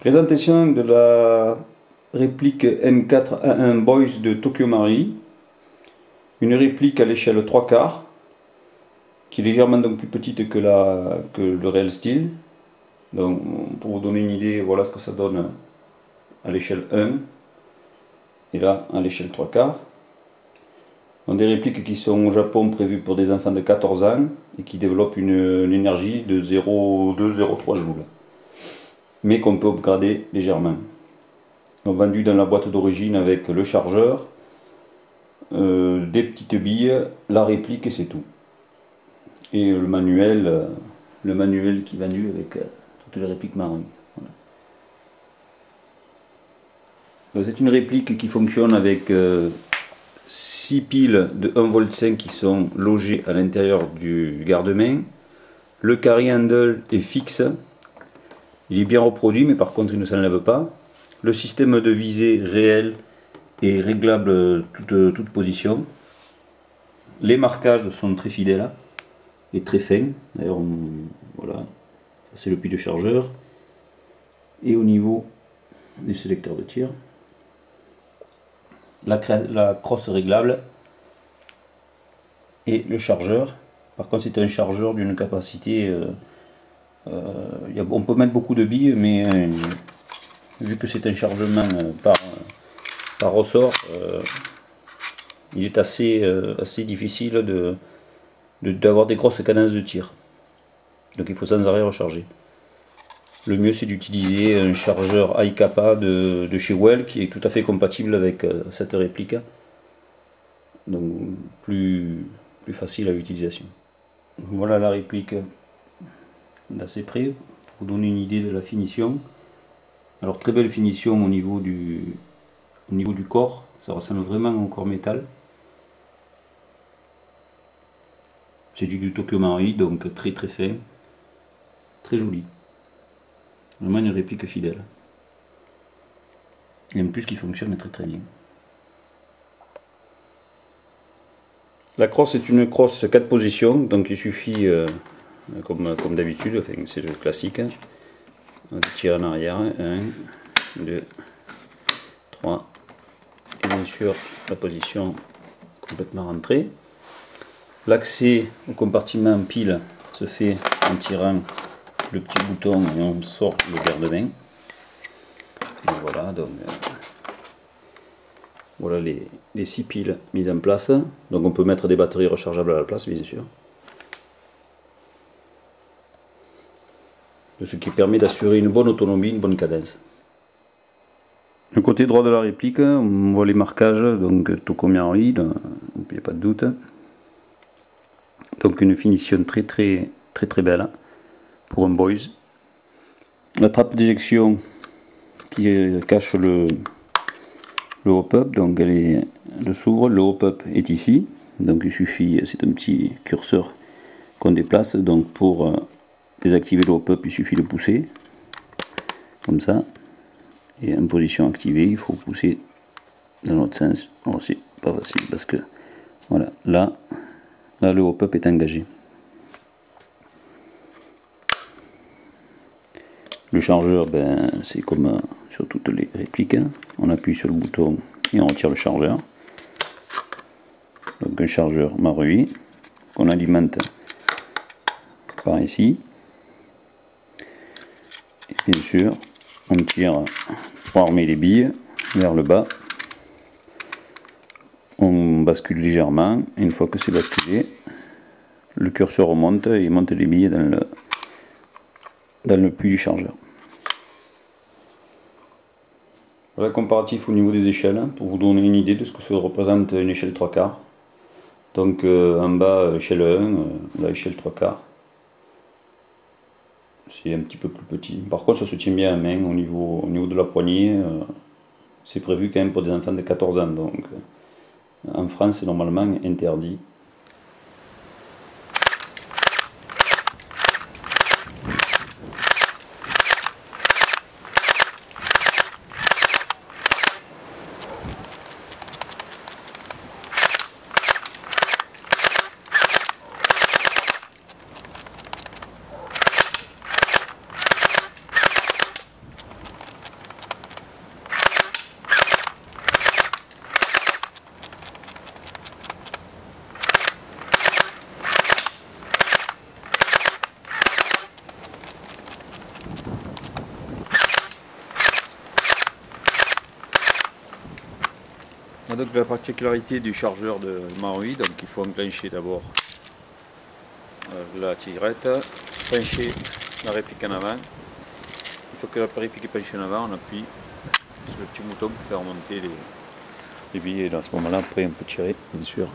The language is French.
Présentation de la réplique M4A1 Boys de Tokyo Marui. Une réplique à l'échelle 3/4 qui est légèrement donc plus petite que le réel style. Donc, pour vous donner une idée, voilà ce que ça donne à l'échelle 1 et là à l'échelle 3/4. Donc des répliques qui sont au Japon prévues pour des enfants de 14 ans et qui développent une énergie de 0,2-0,3 joules, mais qu'on peut upgrader légèrement. Donc vendu dans la boîte d'origine avec le chargeur, des petites billes, la réplique et c'est tout. Et le manuel qui est vendu avec toutes les répliques Marui. Voilà. C'est une réplique qui fonctionne avec 6 piles de 1,5 V qui sont logées à l'intérieur du garde-main. Le carry handle est fixe. Il est bien reproduit, mais par contre il ne s'enlève pas. Le système de visée réel est réglable toute position. Les marquages sont très fidèles et très fins. D'ailleurs, voilà, ça c'est le puits de chargeur. Et au niveau du sélecteur de tir, la crosse réglable et le chargeur. Par contre, c'est un chargeur d'une capacité. On peut mettre beaucoup de billes, mais vu que c'est un chargement par ressort, il est assez difficile d'avoir des grosses cadences de tir. Donc il faut sans arrêt recharger. Le mieux c'est d'utiliser un chargeur iKappa de chez Well qui est tout à fait compatible avec cette réplique. Donc plus facile à l'utilisation. Voilà la réplique d'assez près pour vous donner une idée de la finition. Alors très belle finition au niveau du corps, ça ressemble vraiment au corps métal. C'est du Tokyo Marui, donc très fin, très joli. Vraiment une réplique fidèle. Et en plus qui fonctionne très bien. La crosse est une crosse 4 positions, donc il suffit, comme d'habitude, enfin, c'est le classique, on tire en arrière, 1, 2, 3, et bien sûr la position complètement rentrée. L'accès au compartiment pile se fait en tirant le petit bouton et on sort le garde-main. Voilà, donc voilà les 6 piles mises en place. Donc on peut mettre des batteries rechargeables à la place, bien sûr. Ce qui permet d'assurer une bonne autonomie, une bonne cadence. Le côté droit de la réplique, on voit les marquages, donc Tokyo Marui, il n'y a pas de doute. Donc une finition très belle pour un Boys. La trappe d'éjection qui cache le hop-up, donc elle s'ouvre, le hop-up est ici, donc il suffit, c'est un petit curseur qu'on déplace, donc pour désactiver le hop-up il suffit de pousser, comme ça, et en position activée il faut pousser dans l'autre sens. Alors c'est pas facile parce que voilà, là le hop-up est engagé. Le chargeur, c'est comme sur toutes les répliques, on appuie sur le bouton et on retire le chargeur. Donc un chargeur Marui qu'on alimente par ici. Et bien sûr, on tire pour armer les billes vers le bas. On bascule légèrement, et une fois que c'est basculé, le curseur remonte et monte les billes dans le puits du chargeur. Voilà le comparatif au niveau des échelles, pour vous donner une idée de ce que ça représente une échelle 3/4. Donc en bas échelle 1, là échelle 3/4. C'est un petit peu plus petit. Par contre ça se tient bien à main au niveau de la poignée. C'est prévu quand même pour des enfants de 14 ans. Donc en France c'est normalement interdit. Donc la particularité du chargeur de Marui, donc il faut enclencher d'abord la tirette, pencher la réplique en avant. Une fois que la réplique est penchée en avant, on appuie sur le petit bouton pour faire remonter les billets. Et à ce moment-là, après on peut tirer, bien sûr.